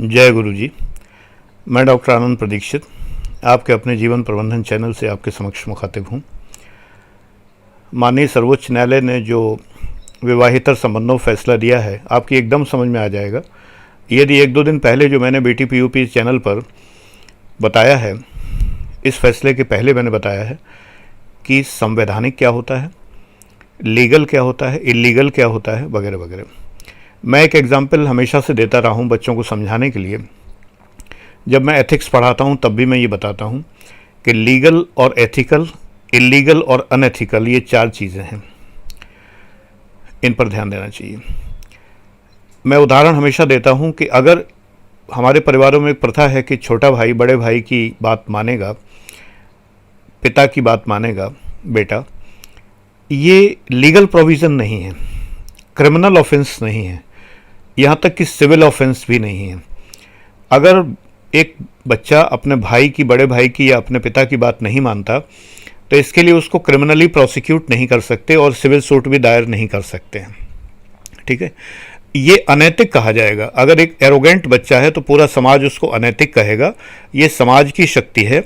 जय गुरु जी। मैं डॉक्टर आनंद प्रदीक्षित आपके अपने जीवन प्रबंधन चैनल से आपके समक्ष मुखातिब हूँ। माननीय सर्वोच्च न्यायालय ने जो विवाहेतर संबंधों फैसला दिया है आपकी एकदम समझ में आ जाएगा। यदि एक दो दिन पहले जो मैंने BTPUP चैनल पर बताया है, इस फैसले के पहले मैंने बताया है कि संवैधानिक क्या होता है, लीगल क्या होता है, इलीगल क्या होता है, वगैरह वगैरह। मैं एक एग्जाम्पल हमेशा से देता रहा हूँ बच्चों को समझाने के लिए। जब मैं एथिक्स पढ़ाता हूँ तब भी मैं ये बताता हूँ कि लीगल और एथिकल, इलीगल और अनएथिकल, ये चार चीज़ें हैं, इन पर ध्यान देना चाहिए। मैं उदाहरण हमेशा देता हूँ कि अगर हमारे परिवारों में एक प्रथा है कि छोटा भाई बड़े भाई की बात मानेगा, पिता की बात मानेगा बेटा, ये लीगल प्रोविज़न नहीं है, क्रिमिनल ऑफेंस नहीं है, यहाँ तक कि सिविल ऑफेंस भी नहीं है। अगर एक बच्चा अपने भाई की, बड़े भाई की या अपने पिता की बात नहीं मानता तो इसके लिए उसको क्रिमिनली प्रोसिक्यूट नहीं कर सकते और सिविल सूट भी दायर नहीं कर सकते हैं। ठीक है, ये अनैतिक कहा जाएगा। अगर एक एरोगेंट बच्चा है तो पूरा समाज उसको अनैतिक कहेगा। ये समाज की शक्ति है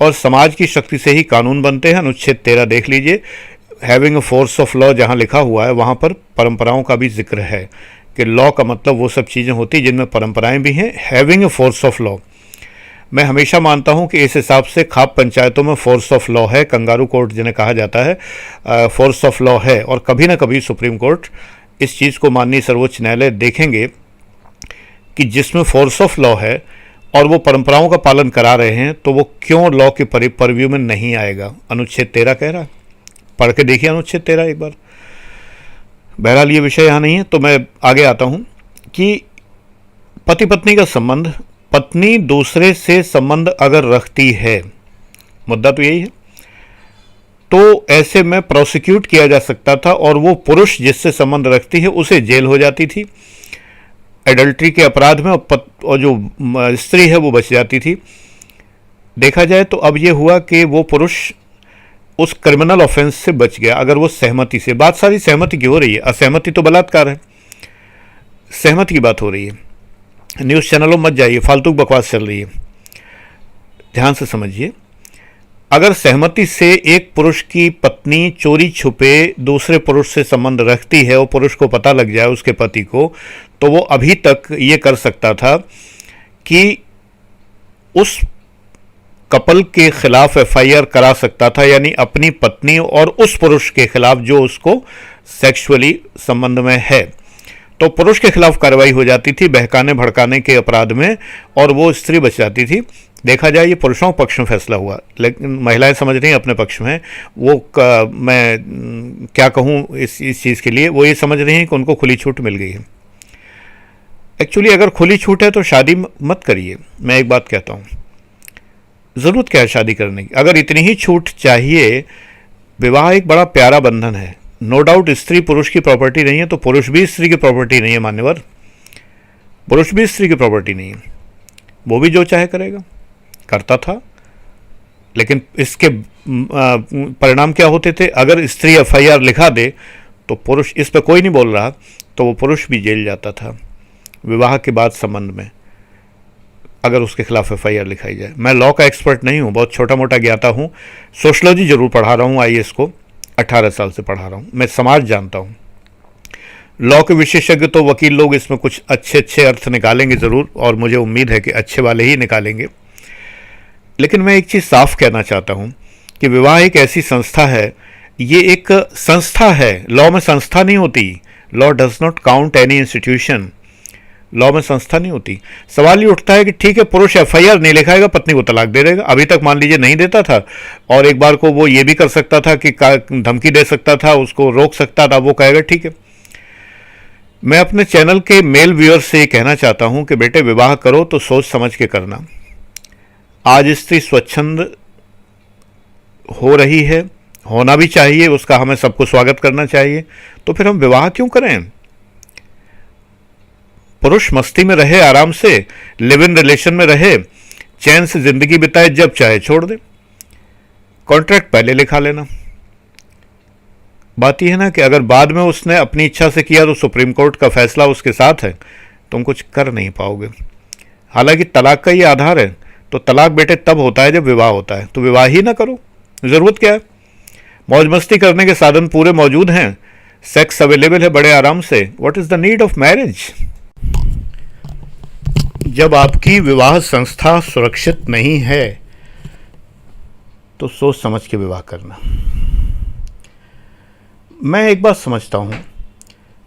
और समाज की शक्ति से ही कानून बनते हैं। अनुच्छेद 13 देख लीजिए, having a force of law जहाँ लिखा हुआ है वहाँ पर परंपराओं का भी जिक्र है कि लॉ का मतलब वो सब चीज़ें होती जिनमें परंपराएं भी हैं। Having a force of law, मैं हमेशा मानता हूं कि इस हिसाब से खाप पंचायतों में फोर्स ऑफ लॉ है, कंगारू कोर्ट जिन्हें कहा जाता है, फोर्स ऑफ लॉ है। और कभी ना कभी सुप्रीम कोर्ट इस चीज़ को माननीय सर्वोच्च न्यायालय देखेंगे कि जिसमें फोर्स ऑफ लॉ है और वो परंपराओं का पालन करा रहे हैं तो वो क्यों लॉ के परव्यू में नहीं आएगा। अनुच्छेद 13 कह रहा है, पढ़ के देखिए अनुच्छेद 13 एक बार। बहरहाल ये विषय यहाँ नहीं है, तो मैं आगे आता हूँ कि पति पत्नी का संबंध, पत्नी दूसरे से संबंध अगर रखती है, मुद्दा तो यही है, तो ऐसे में प्रोसिक्यूट किया जा सकता था और वो पुरुष जिससे संबंध रखती है उसे जेल हो जाती थी एडल्ट्री के अपराध में, और जो स्त्री है वो बच जाती थी। देखा जाए तो अब ये हुआ कि वो पुरुष उस क्रिमिनल ऑफेंस से बच गया अगर वो सहमति से। बात सारी सहमति की हो रही है, असहमति तो बलात्कार है, सहमति की बात हो रही है। न्यूज़ चैनलों मत जाइए, फालतू बकवास चल रही है, ध्यान से समझिए। अगर सहमति से एक पुरुष की पत्नी चोरी छुपे दूसरे पुरुष से संबंध रखती है और पुरुष को पता लग जाए उसके पति को, तो वो अभी तक ये कर सकता था कि उस कपल के खिलाफ FIR करा सकता था, यानी अपनी पत्नी और उस पुरुष के खिलाफ जो उसको सेक्सुअली संबंध में है। तो पुरुष के खिलाफ कार्रवाई हो जाती थी बहकाने भड़काने के अपराध में और वो स्त्री बच जाती थी। देखा जाए ये पुरुषों के पक्ष में फैसला हुआ, लेकिन महिलाएं समझ रही हैं अपने पक्ष में। वो मैं क्या कहूँ इस चीज़ के लिए, वो ये समझ रही हैं कि उनको खुली छूट मिल गई है। एक्चुअली अगर खुली छूट है तो शादी मत करिए। मैं एक बात कहता हूँ, ज़रूरत क्या है शादी करने की? अगर इतनी ही छूट चाहिए, विवाह एक बड़ा प्यारा बंधन है। नो डाउट स्त्री पुरुष की प्रॉपर्टी नहीं है तो पुरुष भी स्त्री की प्रॉपर्टी नहीं है, मान्यवर। पुरुष भी स्त्री की प्रॉपर्टी नहीं है, वो भी जो चाहे करेगा, करता था। लेकिन इसके परिणाम क्या होते थे? अगर स्त्री FIR लिखा दे तो पुरुष, इस पर कोई नहीं बोल रहा, तो वो पुरुष भी जेल जाता था विवाह के बाद संबंध में, अगर उसके खिलाफ FIR लिखाई जाए। मैं लॉ का एक्सपर्ट नहीं हूँ, बहुत छोटा मोटा ज्ञाता हूँ। सोशलॉजी जरूर पढ़ा रहा हूँ, IAS को 18 साल से पढ़ा रहा हूँ। मैं समाज जानता हूँ। लॉ के विशेषज्ञ तो वकील लोग इसमें कुछ अच्छे अच्छे अर्थ निकालेंगे ज़रूर, और मुझे उम्मीद है कि अच्छे वाले ही निकालेंगे। लेकिन मैं एक चीज़ साफ कहना चाहता हूँ कि विवाह एक ऐसी संस्था है, ये एक संस्था है। लॉ में संस्था नहीं होती। Law does not count any institution. Law में संस्था नहीं होती। सवाल ये उठता है कि ठीक है, पुरुष FIR नहीं लिखाएगा, पत्नी को तलाक दे देगा। अभी तक मान लीजिए नहीं देता था, और एक बार को वो ये भी कर सकता था कि धमकी दे सकता था, उसको रोक सकता था। वो कहेगा ठीक है। मैं अपने चैनल के मेल व्यूअर्स से ये कहना चाहता हूं कि बेटे, विवाह करो तो सोच समझ के करना। आज स्त्री स्वच्छंद हो रही है, होना भी चाहिए, उसका हमें सबको स्वागत करना चाहिए। तो फिर हम विवाह क्यों करें? पुरुष मस्ती में रहे, आराम से लिव इन रिलेशन में रहे, चैन से जिंदगी बिताए, जब चाहे छोड़ दे। कॉन्ट्रैक्ट पहले लिखा लेना। बात यह है ना कि अगर बाद में उसने अपनी इच्छा से किया तो सुप्रीम कोर्ट का फैसला उसके साथ है, तुम कुछ कर नहीं पाओगे। हालांकि तलाक का ये आधार है। तो तलाक बेटे तब होता है जब विवाह होता है, तो विवाह ही ना करो, ज़रूरत क्या है। मौज मस्ती करने के साधन पूरे मौजूद हैं, सेक्स अवेलेबल है बड़े आराम से, what is the need of marriage. जब आपकी विवाह संस्था सुरक्षित नहीं है तो सोच समझ के विवाह करना। मैं एक बात समझता हूं,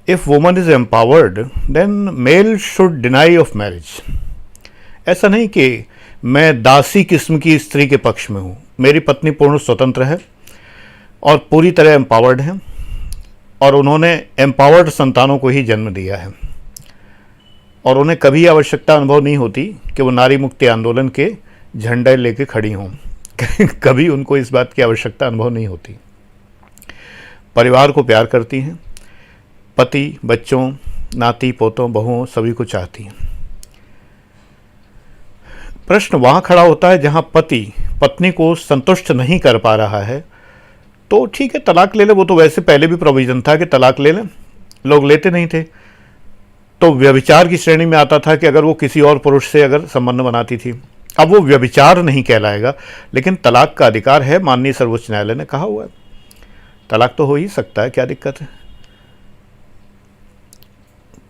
if woman is empowered then male should deny of marriage. ऐसा नहीं कि मैं दासी किस्म की स्त्री के पक्ष में हूं। मेरी पत्नी पूर्ण स्वतंत्र है और पूरी तरह एम्पावर्ड है, और उन्होंने एम्पावर्ड संतानों को ही जन्म दिया है, और उन्हें कभी आवश्यकता अनुभव नहीं होती कि वो नारी मुक्ति आंदोलन के झंडे लेके खड़ी हों। कभी उनको इस बात की आवश्यकता अनुभव नहीं होती। परिवार को प्यार करती हैं, पति, बच्चों, नाती पोतों, बहुओं सभी को चाहती हैं। प्रश्न वहाँ खड़ा होता है जहाँ पति पत्नी को संतुष्ट नहीं कर पा रहा है, तो ठीक है तलाक ले ले। वो तो वैसे पहले भी प्रोविज़न था कि तलाक ले लें, लोग लेते नहीं थे। तो व्यभिचार की श्रेणी में आता था कि अगर वो किसी और पुरुष से अगर संबंध बनाती थी। अब वो व्यभिचार नहीं कहलाएगा, लेकिन तलाक का अधिकार है, माननीय सर्वोच्च न्यायालय ने कहा हुआ है। तलाक तो हो ही सकता है, क्या दिक्कत है।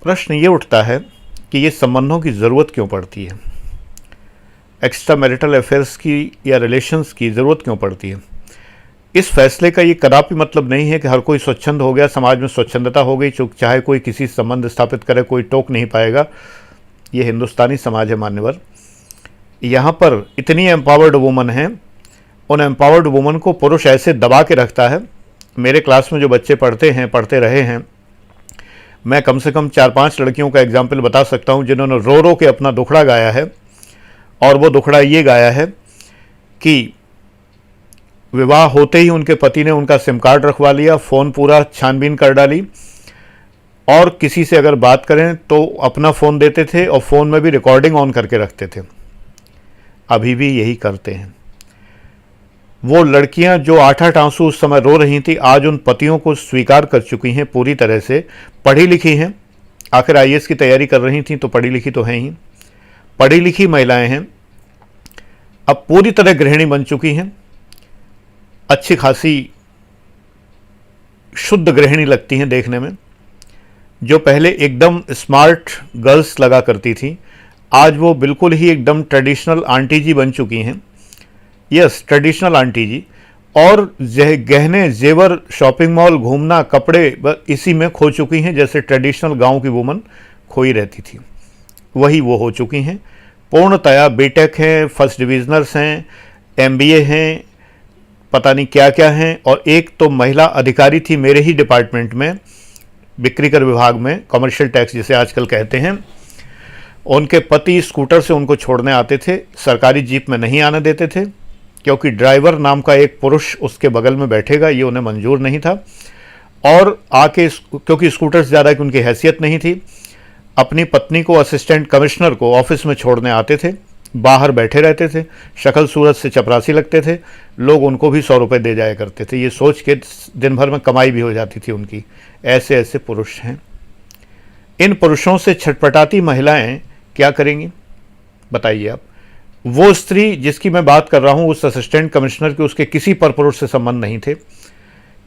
प्रश्न ये उठता है कि ये संबंधों की ज़रूरत क्यों पड़ती है, एक्स्ट्रा मैरिटल अफेयर्स की या रिलेशंस की ज़रूरत क्यों पड़ती है। इस फैसले का ये कदापि मतलब नहीं है कि हर कोई स्वच्छंद हो गया, समाज में स्वच्छंदता हो गई, चूँकि चाहे कोई किसी संबंध स्थापित करे कोई टोक नहीं पाएगा। ये हिंदुस्तानी समाज है मान्यवर। यहाँ पर इतनी एम्पावर्ड वुमन हैं, उन एम्पावर्ड वुमन को पुरुष ऐसे दबा के रखता है। मेरे क्लास में जो बच्चे पढ़ते रहे हैं, मैं कम से कम 4-5 लड़कियों का एग्जाम्पल बता सकता हूँ जिन्होंने रो रो के अपना दुखड़ा गाया है, और वो दुखड़ा ये गाया है कि विवाह होते ही उनके पति ने उनका सिम कार्ड रखवा लिया, फ़ोन पूरा छानबीन कर डाली, और किसी से अगर बात करें तो अपना फ़ोन देते थे और फ़ोन में भी रिकॉर्डिंग ऑन करके रखते थे। अभी भी यही करते हैं। वो लड़कियां जो 8-8 आंसू उस समय रो रही थी, आज उन पतियों को स्वीकार कर चुकी हैं, पूरी तरह से पढ़ी लिखी हैं। आखिर आईएएस की तैयारी कर रही थी तो पढ़ी लिखी तो हैं ही, पढ़ी लिखी महिलाएं हैं, अब पूरी तरह गृहिणी बन चुकी हैं। अच्छी खासी शुद्ध गृहिणी लगती हैं देखने में। जो पहले एकदम स्मार्ट गर्ल्स लगा करती थी, आज वो बिल्कुल ही एकदम ट्रेडिशनल आंटी जी बन चुकी हैं। यस, ट्रेडिशनल आंटी जी। और गहने जेवर, शॉपिंग मॉल घूमना, कपड़े इसी में खो चुकी हैं, जैसे ट्रेडिशनल गांव की वुमन खोई रहती थी, वही वो हो चुकी हैं। पूर्णतया बीटेक हैं, फर्स्ट डिविजनर्स हैं, एमबीए हैं, पता नहीं क्या क्या हैं। और एक तो महिला अधिकारी थी मेरे ही डिपार्टमेंट में, बिक्री कर विभाग में, कमर्शियल टैक्स जिसे आजकल कहते हैं। उनके पति स्कूटर से उनको छोड़ने आते थे, सरकारी जीप में नहीं आने देते थे, क्योंकि ड्राइवर नाम का एक पुरुष उसके बगल में बैठेगा ये उन्हें मंजूर नहीं था। और आके क्योंकि स्कूटर से ज़्यादा की उनकी हैसियत नहीं थी, अपनी पत्नी को असिस्टेंट कमिश्नर को ऑफिस में छोड़ने आते थे, बाहर बैठे रहते थे, शक्ल सूरत से चपरासी लगते थे, लोग उनको भी 100 रुपये दे जाया करते थे, ये सोच के दिन भर में कमाई भी हो जाती थी उनकी। ऐसे ऐसे पुरुष हैं। इन पुरुषों से छटपटाती महिलाएं क्या करेंगी बताइए आप। वो स्त्री जिसकी मैं बात कर रहा हूँ, उस असिस्टेंट कमिश्नर के, उसके किसी परपुरुष से संबंध नहीं थे,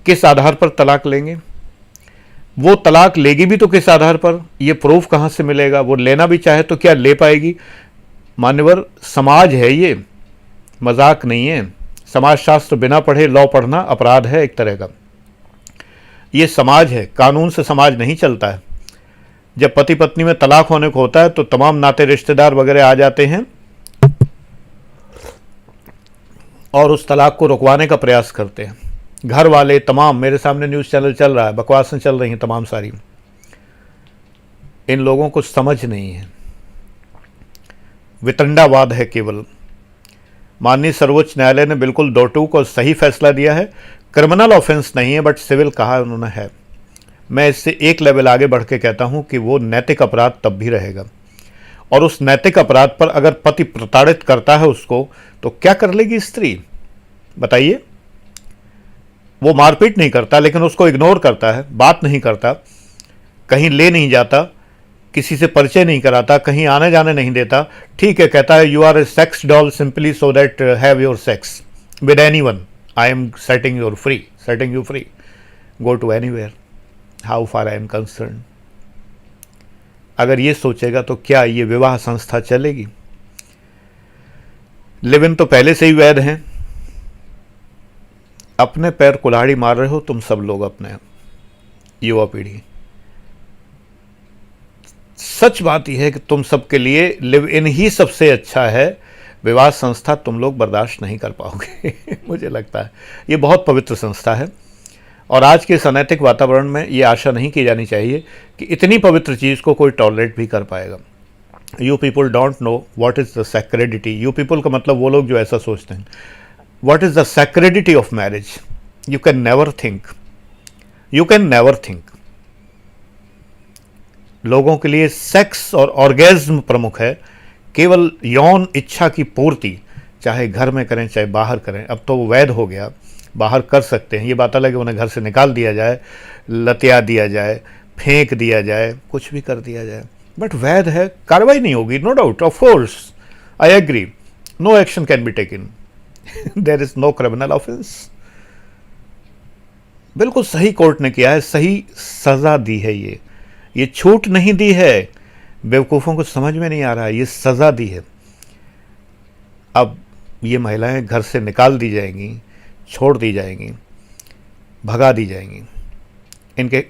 किस आधार पर तलाक लेंगे? वो तलाक लेगी भी तो किस आधार पर, ये प्रूफ कहाँ से मिलेगा? वो लेना भी चाहे तो क्या ले पाएगी? मान्यवर, समाज है ये, मजाक नहीं है। समाजशास्त्र बिना पढ़े लॉ पढ़ना अपराध है एक तरह का। ये समाज है, कानून से समाज नहीं चलता है। जब पति पत्नी में तलाक होने को होता है तो तमाम नाते रिश्तेदार वगैरह आ जाते हैं और उस तलाक को रुकवाने का प्रयास करते हैं। घर वाले तमाम, मेरे सामने न्यूज़ चैनल चल रहा है, बकवासें चल रही हैं तमाम सारी। इन लोगों को समझ नहीं है, वितंडावाद है केवल। माननीय सर्वोच्च न्यायालय ने बिल्कुल दो टूक और सही फैसला दिया है। क्रिमिनल ऑफेंस नहीं है, बट सिविल कहा उन्होंने है। मैं इससे एक लेवल आगे बढ़ के कहता हूं कि वो नैतिक अपराध तब भी रहेगा। और उस नैतिक अपराध पर अगर पति प्रताड़ित करता है उसको, तो क्या कर लेगी स्त्री बताइए? वो मारपीट नहीं करता, लेकिन उसको इग्नोर करता है, बात नहीं करता, कहीं ले नहीं जाता, किसी से परिचय नहीं कराता, कहीं आने जाने नहीं देता, ठीक है, कहता है you are a sex doll simply so that have your sex with anyone, I am setting you free, go to anywhere, how far I am concern. अगर ये सोचेगा तो क्या ये विवाह संस्था चलेगी? लिव इन तो पहले से ही वैध हैं। अपने पैर कुल्हाड़ी मार रहे हो तुम सब लोग, अपने युवा पीढ़ी। सच बात यह है कि तुम सबके लिए लिव इन ही सबसे अच्छा है, विवाह संस्था तुम लोग बर्दाश्त नहीं कर पाओगे। मुझे लगता है ये बहुत पवित्र संस्था है, और आज के इस अनैतिक वातावरण में ये आशा नहीं की जानी चाहिए कि इतनी पवित्र चीज़ को कोई टॉलरेट भी कर पाएगा। You people don't know what is the sacredity. You people का मतलब वो लोग जो ऐसा सोचते हैं। What is the sacredity of marriage? You can never think. लोगों के लिए सेक्स और ऑर्गेज्म प्रमुख है, केवल यौन इच्छा की पूर्ति, चाहे घर में करें चाहे बाहर करें। अब तो वो वैध हो गया, बाहर कर सकते हैं। ये बात अलग है उन्हें घर से निकाल दिया जाए, लतिया दिया जाए, फेंक दिया जाए, कुछ भी कर दिया जाए, बट वैध है, कार्रवाई नहीं होगी, no doubt, of course, I agree, no action can be taken, there is no criminal offence. बिल्कुल सही कोर्ट ने किया है, सही सजा दी है। ये छूट नहीं दी है, बेवकूफ़ों को समझ में नहीं आ रहा है, ये सजा दी है। अब ये महिलाएं घर से निकाल दी जाएंगी, छोड़ दी जाएंगी, भगा दी जाएंगी,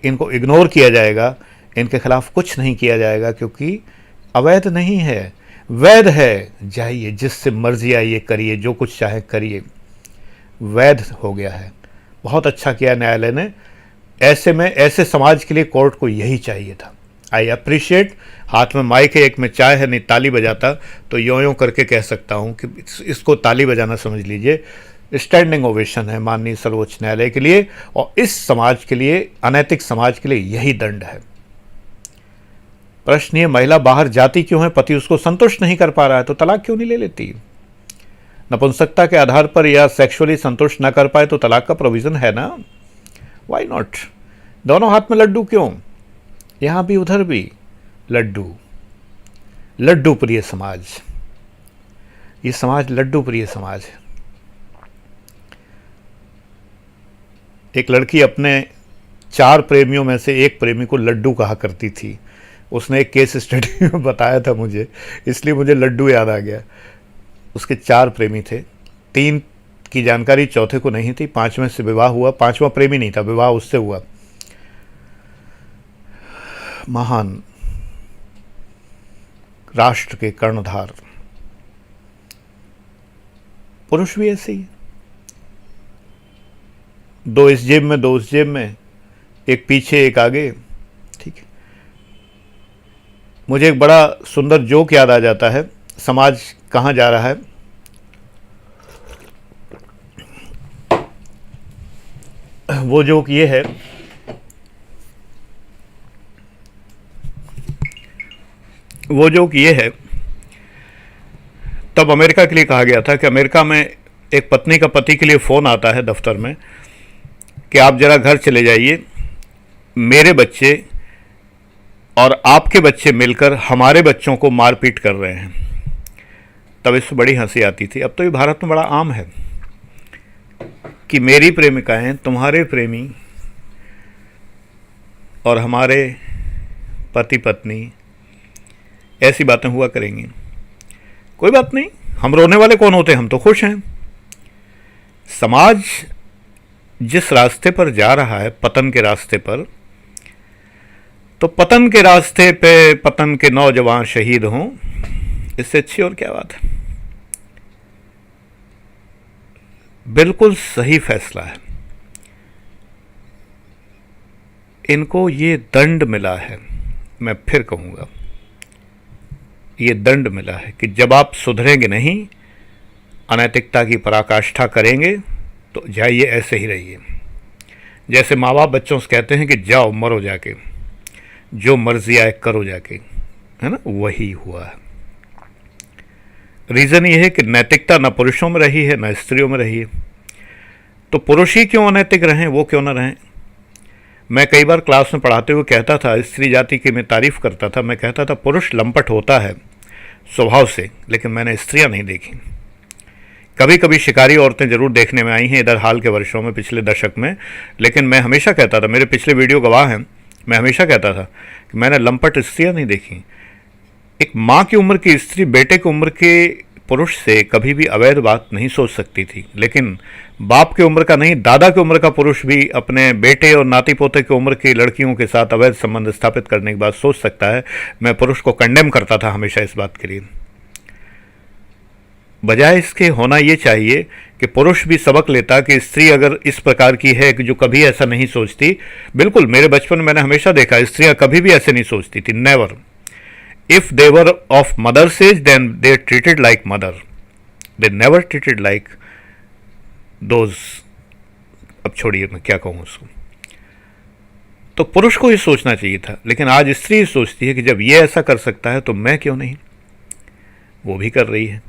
इनको इग्नोर किया जाएगा, इनके खिलाफ कुछ नहीं किया जाएगा, क्योंकि अवैध नहीं है, वैध है। जाइए, जिससे मर्जी आइए करिए, जो कुछ चाहे करिए, वैध हो गया है। बहुत अच्छा किया न्यायालय ने। ऐसे में, ऐसे समाज के लिए कोर्ट को यही चाहिए था। I appreciate. हाथ में माइक है, एक में चाय है, नहीं ताली बजाता तो यों करके कह सकता हूँ कि इसको ताली बजाना समझ लीजिए। स्टैंडिंग ओवेशन है माननीय सर्वोच्च न्यायालय के लिए, और इस समाज के लिए, अनैतिक समाज के लिए यही दंड है। प्रश्न ये, महिला बाहर जाती क्यों है? पति उसको संतुष्ट नहीं कर पा रहा है तो तलाक क्यों नहीं ले लेती? नपुंसकता के आधार पर या सेक्सुअली संतुष्ट ना कर पाए तो तलाक का प्रोविजन है ना, व्हाई नॉट? दोनों हाथ में लड्डू क्यों? यहां भी उधर भी लड्डू प्रिय समाज। ये समाज लड्डू प्रिय समाज है। एक लड़की अपने 4 प्रेमियों में से एक प्रेमी को लड्डू कहा करती थी। उसने एक केस स्टडी में बताया था मुझे, इसलिए मुझे लड्डू याद आ गया। उसके 4 प्रेमी थे, 3 की जानकारी, चौथे को नहीं थी, 5वें से विवाह हुआ। 5वां प्रेमी नहीं था, विवाह उससे हुआ। महान राष्ट्र के कर्णधार पुरुष भी ऐसे ही, 2 इस जेब में 2 उस जेब में, एक पीछे एक आगे, ठीक है। मुझे एक बड़ा सुंदर जोक याद आ जाता है। समाज कहाँ जा रहा है? वो जोक ये है, तब अमेरिका के लिए कहा गया था कि अमेरिका में एक पत्नी का पति के लिए फ़ोन आता है दफ्तर में कि आप ज़रा घर चले जाइए, मेरे बच्चे और आपके बच्चे मिलकर हमारे बच्चों को मारपीट कर रहे हैं। तब इससे बड़ी हंसी आती थी। अब तो ये भारत में बड़ा आम है कि मेरी प्रेमिकाएं तुम्हारे प्रेमी और हमारे पति पत्नी, ऐसी बातें हुआ करेंगी। कोई बात नहीं, हम रोने वाले कौन होते हैं, हम तो खुश हैं। समाज जिस रास्ते पर जा रहा है, पतन के रास्ते पर, तो पतन के रास्ते पे पतन के नौजवान शहीद हों, इससे अच्छी और क्या बात है। बिल्कुल सही फैसला है। इनको ये दंड मिला है, मैं फिर कहूँगा, ये दंड मिला है कि जब आप सुधरेंगे नहीं, अनैतिकता की पराकाष्ठा करेंगे, तो जाइए ऐसे ही रहिए। जैसे माँ बाप बच्चों से कहते हैं कि जाओ मरो जाके, जो मर्जी आए करो जाके, है ना, वही हुआ है। रीज़न ये है कि नैतिकता न पुरुषों में रही है न स्त्रियों में रही है। तो पुरुष ही क्यों अनैतिक रहें, वो क्यों ना रहें? मैं कई बार क्लास में पढ़ाते हुए कहता था, स्त्री जाति की मैं तारीफ करता था, मैं कहता था पुरुष लंपट होता है स्वभाव से, लेकिन मैंने स्त्रियां नहीं देखी। कभी कभी शिकारी औरतें जरूर देखने में आई हैं इधर हाल के वर्षों में, पिछले दशक में, लेकिन मैं हमेशा कहता था, मेरे पिछले वीडियो गवाह हैं, मैं हमेशा कहता था कि मैंने लंपट स्त्रियां नहीं देखी। एक माँ की उम्र की स्त्री बेटे की उम्र के पुरुष से कभी भी अवैध बात नहीं सोच सकती थी, लेकिन बाप की उम्र का नहीं, दादा की उम्र का पुरुष भी अपने बेटे और नाती पोते की उम्र की लड़कियों के साथ अवैध संबंध स्थापित करने की बात सोच सकता है। मैं पुरुष को कंडेम करता था हमेशा इस बात के लिए। बजाय इसके होना ये चाहिए कि पुरुष भी सबक लेता कि स्त्री अगर इस प्रकार की है कि जो कभी ऐसा नहीं सोचती। बिल्कुल, मेरे बचपन में मैंने हमेशा देखा स्त्रियां कभी भी ऐसे नहीं सोचती थी, never. If they were of mothers age then they treated like mother, they never treated like those. अब छोड़िए, मैं क्या कहूँ उसको। तो पुरुष को ये सोचना चाहिए था, लेकिन आज स्त्री सोचती है कि जब ये ऐसा कर सकता है तो मैं क्यों नहीं। वो भी कर रही है,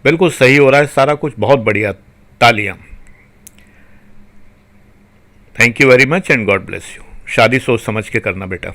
बिल्कुल सही हो रहा है सारा कुछ, बहुत बढ़िया, तालियां। Thank you very much and God bless you. शादी सोच समझ के करना बेटा।